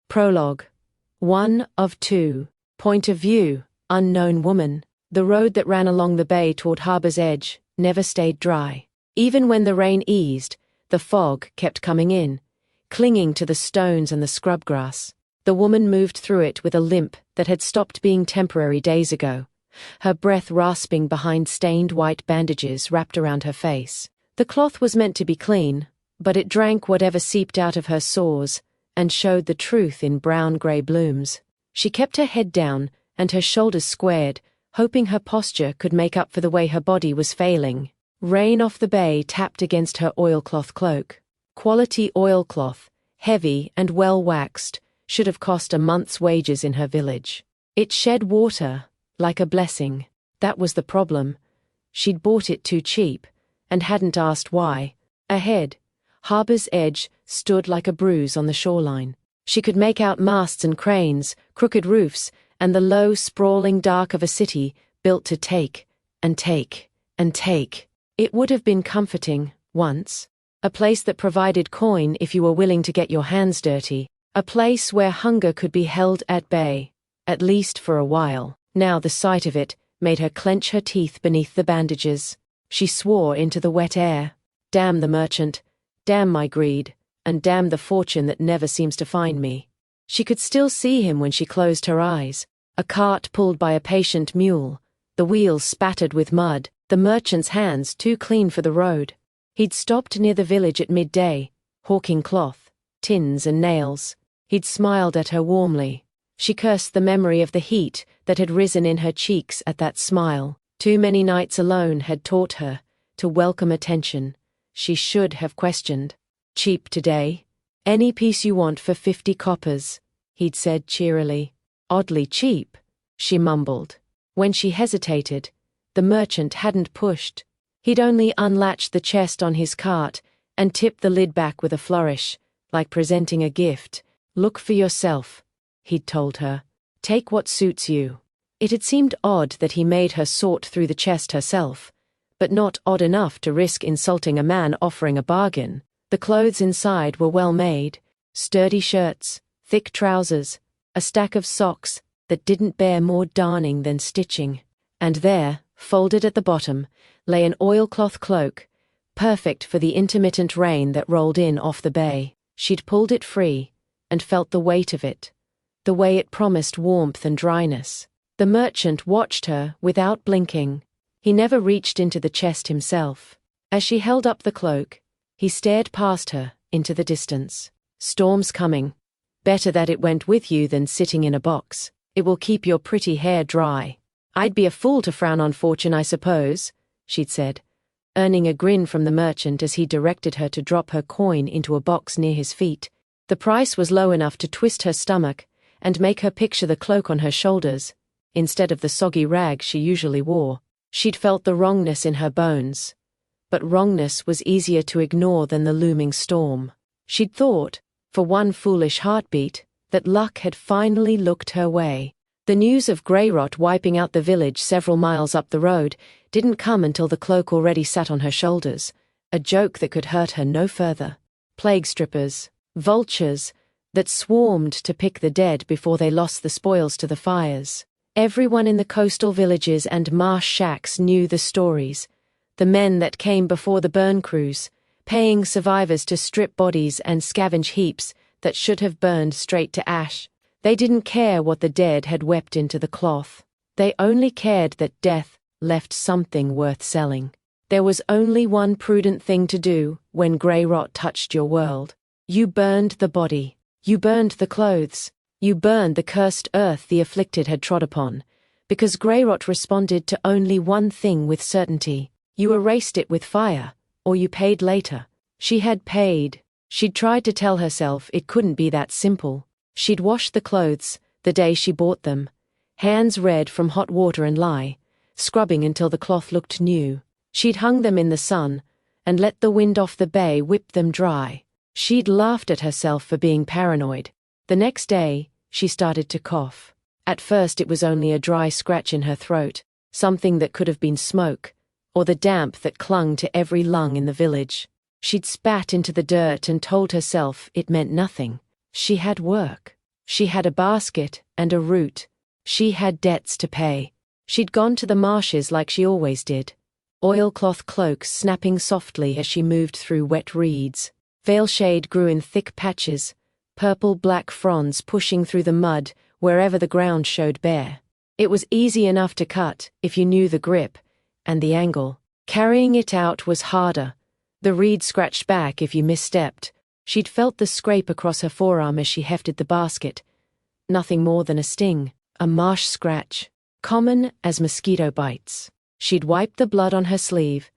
Prologue. 1 of 2. Point of view, unknown woman. The road that ran along the bay toward harbor's edge never stayed dry. Even when the rain eased, the fog kept coming in, clinging to the stones and the scrub grass. The woman moved through it with a limp that had stopped being temporary days ago, her breath rasping behind stained white bandages wrapped around her face. The cloth was meant to be clean, but it drank whatever seeped out of her sores and showed the truth in brown-grey blooms. She kept her head down and her shoulders squared, hoping her posture could make up for the way her body was failing. Rain off the bay tapped against her oilcloth cloak. Quality oilcloth, heavy and well-waxed, should have cost a month's wages in her village. It shed water, like a blessing. That was the problem. She'd bought it too cheap, and hadn't asked why. Ahead, harbor's edge stood like a bruise on the shoreline. She could make out masts and cranes, crooked roofs, and the low, sprawling dark of a city built to take, and take, and take. It would have been comforting, once. A place that provided coin if you were willing to get your hands dirty. A place where hunger could be held at bay, at least for a while. Now the sight of it made her clench her teeth beneath the bandages. She swore into the wet air. Damn the merchant, damn my greed, and damn the fortune that never seems to find me. She could still see him when she closed her eyes. A cart pulled by a patient mule, the wheels spattered with mud, the merchant's hands too clean for the road. He'd stopped near the village at midday, hawking cloth, tins and nails. He'd smiled at her warmly. She cursed the memory of the heat that had risen in her cheeks at that smile. Too many nights alone had taught her to welcome attention. She should have questioned. Cheap today? Any piece you want for 50 coppers, he'd said cheerily. Oddly cheap, she mumbled. When she hesitated, the merchant hadn't pushed. He'd only unlatched the chest on his cart and tipped the lid back with a flourish, like presenting a gift. Look for yourself, he'd told her. Take what suits you. It had seemed odd that he made her sort through the chest herself, but not odd enough to risk insulting a man offering a bargain. The clothes inside were well made, sturdy shirts, thick trousers, a stack of socks that didn't bear more darning than stitching. And there, folded at the bottom, lay an oilcloth cloak, perfect for the intermittent rain that rolled in off the bay. She'd pulled it free, and felt the weight of it, the way it promised warmth and dryness. The merchant watched her without blinking. He never reached into the chest himself. As she held up the cloak, he stared past her into the distance. Storm's coming. Better that it went with you than sitting in a box. It will keep your pretty hair dry. I'd be a fool to frown on fortune, I suppose, she'd said, earning a grin from the merchant as he directed her to drop her coin into a box near his feet. The price was low enough to twist her stomach and make her picture the cloak on her shoulders, instead of the soggy rag she usually wore. She'd felt the wrongness in her bones, but wrongness was easier to ignore than the looming storm. She'd thought, for one foolish heartbeat, that luck had finally looked her way. The news of grey rot wiping out the village several miles up the road didn't come until the cloak already sat on her shoulders, a joke that could hurt her no further. Plague strippers, vultures, that swarmed to pick the dead before they lost the spoils to the fires. Everyone in the coastal villages and marsh shacks knew the stories, the men that came before the burn crews, paying survivors to strip bodies and scavenge heaps that should have burned straight to ash. They didn't care what the dead had wept into the cloth. They only cared that death left something worth selling. There was only one prudent thing to do when grey rot touched your world. You burned the body. You burned the clothes. You burned the cursed earth the afflicted had trod upon, because grey rot responded to only one thing with certainty. You erased it with fire, or you paid later. She had paid. She'd tried to tell herself it couldn't be that simple. She'd washed the clothes the day she bought them, hands red from hot water and lye, scrubbing until the cloth looked new. She'd hung them in the sun and let the wind off the bay whip them dry. She'd laughed at herself for being paranoid. The next day, she started to cough. At first it was only a dry scratch in her throat, something that could have been smoke, or the damp that clung to every lung in the village. She'd spat into the dirt and told herself it meant nothing. She had work. She had a basket and a route. She had debts to pay. She'd gone to the marshes like she always did. Oilcloth cloaks snapping softly as she moved through wet reeds. Veil shade grew in thick patches, purple-black fronds pushing through the mud wherever the ground showed bare. It was easy enough to cut if you knew the grip and the angle. Carrying it out was harder. The reed scratched back if you misstepped. She'd felt the scrape across her forearm as she hefted the basket. Nothing more than a sting, a marsh scratch, common as mosquito bites. She'd wiped the blood on her sleeve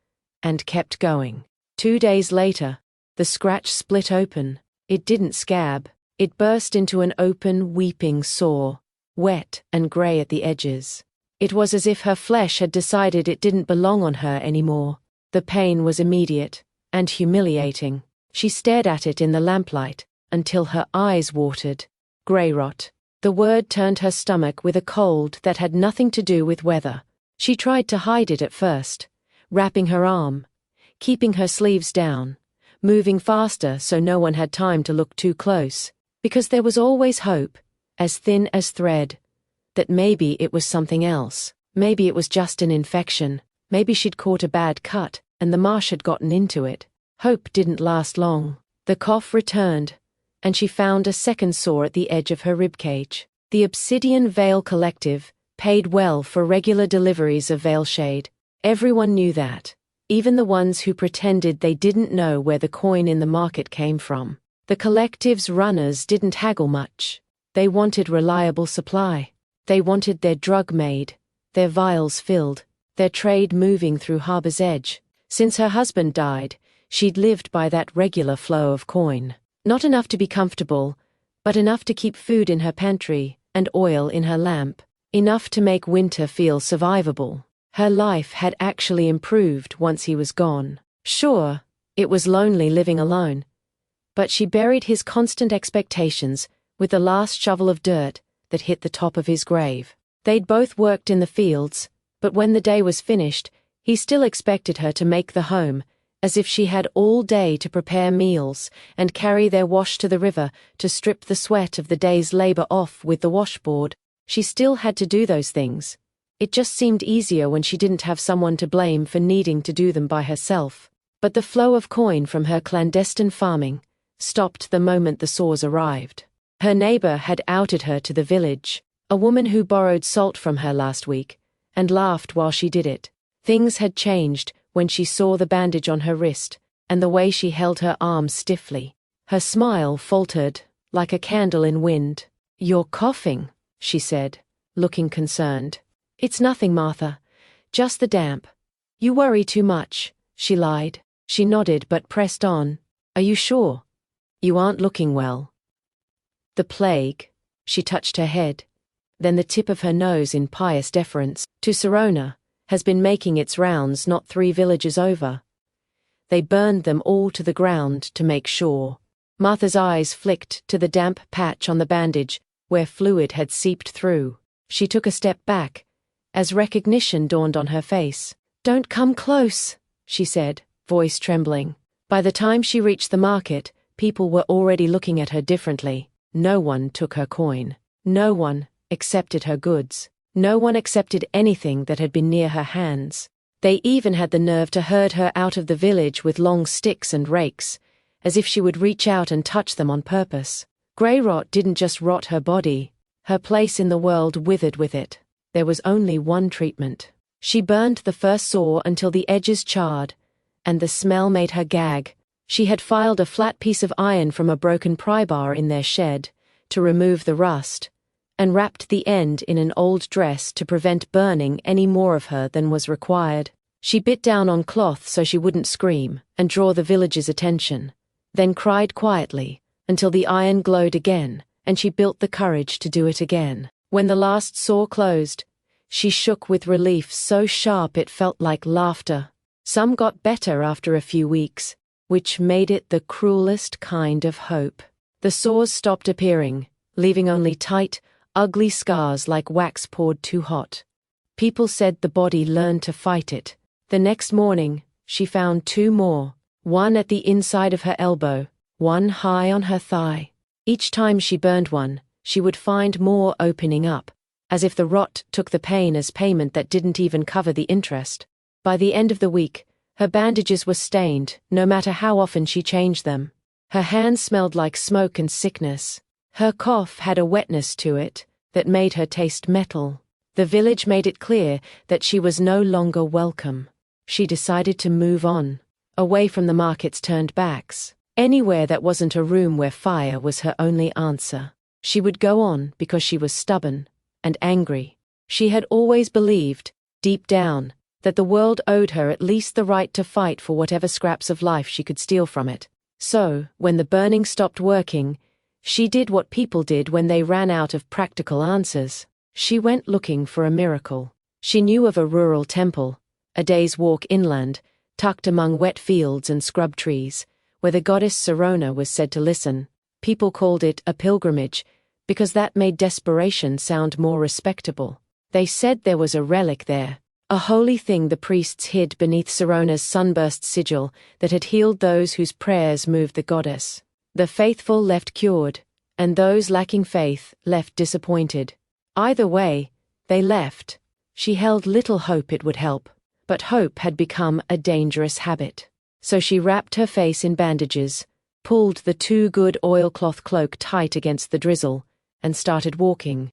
and kept going. 2 days later, the scratch split open. It didn't scab. It burst into an open, weeping sore, wet and grey at the edges. It was as if her flesh had decided it didn't belong on her anymore. The pain was immediate and humiliating. She stared at it in the lamplight until her eyes watered. Grey rot. The word turned her stomach with a cold that had nothing to do with weather. She tried to hide it at first, wrapping her arm, keeping her sleeves down, moving faster so no one had time to look too close, because there was always hope, as thin as thread, that maybe it was something else. Maybe it was just an infection. Maybe she'd caught a bad cut and the marsh had gotten into it. Hope didn't last long. The cough returned, and she found a second sore at the edge of her ribcage. The Obsidian Veil Collective paid well for regular deliveries of veil shade. Everyone knew that, even the ones who pretended they didn't know where the coin in the market came from. The collective's runners didn't haggle much. They wanted reliable supply. They wanted their drug made, their vials filled, their trade moving through Harbor's Edge. Since her husband died, she'd lived by that regular flow of coin. Not enough to be comfortable, but enough to keep food in her pantry and oil in her lamp. Enough to make winter feel survivable. Her life had actually improved once he was gone. Sure, it was lonely living alone, but she buried his constant expectations with the last shovel of dirt that hit the top of his grave. They'd both worked in the fields, but when the day was finished, he still expected her to make the home, as if she had all day to prepare meals and carry their wash to the river to strip the sweat of the day's labor off with the washboard. She still had to do those things. It just seemed easier when she didn't have someone to blame for needing to do them by herself. But the flow of coin from her clandestine farming stopped the moment the sores arrived. Her neighbor had outed her to the village, a woman who borrowed salt from her last week, and laughed while she did it. Things had changed when she saw the bandage on her wrist and the way she held her arm stiffly. Her smile faltered, like a candle in wind. "You're coughing," she said, looking concerned. "It's nothing, Martha. Just the damp." "You worry too much," she lied. She nodded but pressed on. "Are you sure? You aren't looking well." "The plague." She touched her head, then the tip of her nose in pious deference, "to Serona, has been making its rounds not 3 villages over. They burned them all to the ground to make sure." Martha's eyes flicked to the damp patch on the bandage where fluid had seeped through. She took a step back, as recognition dawned on her face. "Don't come close," she said, voice trembling. By the time she reached the market, people were already looking at her differently. No one took her coin. No one accepted her goods. No one accepted anything that had been near her hands. They even had the nerve to herd her out of the village with long sticks and rakes, as if she would reach out and touch them on purpose. Grey rot didn't just rot her body. Her place in the world withered with it. There was only one treatment. She burned the first sore until the edges charred, and the smell made her gag. She had filed a flat piece of iron from a broken pry bar in their shed to remove the rust, and wrapped the end in an old dress to prevent burning any more of her than was required. She bit down on cloth so she wouldn't scream and draw the village's attention, then cried quietly until the iron glowed again, and she built the courage to do it again. When the last sore closed, she shook with relief so sharp it felt like laughter. Some got better after a few weeks, which made it the cruelest kind of hope. The sores stopped appearing, leaving only tight, ugly scars like wax poured too hot. People said the body learned to fight it. The next morning, she found 2 more, one at the inside of her elbow, one high on her thigh. Each time she burned one, she would find more opening up, as if the rot took the pain as payment that didn't even cover the interest. By the end of the week, her bandages were stained, no matter how often she changed them. Her hands smelled like smoke and sickness. Her cough had a wetness to it that made her taste metal. The village made it clear that she was no longer welcome. She decided to move on, away from the market's turned backs. Anywhere that wasn't a room where fire was her only answer. She would go on because she was stubborn and angry. She had always believed, deep down, that the world owed her at least the right to fight for whatever scraps of life she could steal from it. So, when the burning stopped working, she did what people did when they ran out of practical answers. She went looking for a miracle. She knew of a rural temple, a day's walk inland, tucked among wet fields and scrub trees, where the goddess Sirona was said to listen. People called it a pilgrimage, because that made desperation sound more respectable. They said there was a relic there, a holy thing the priests hid beneath Sirona's sunburst sigil that had healed those whose prayers moved the goddess. The faithful left cured, and those lacking faith left disappointed. Either way, they left. She held little hope it would help, but hope had become a dangerous habit. So she wrapped her face in bandages, pulled the too-good oilcloth cloak tight against the drizzle, and started walking,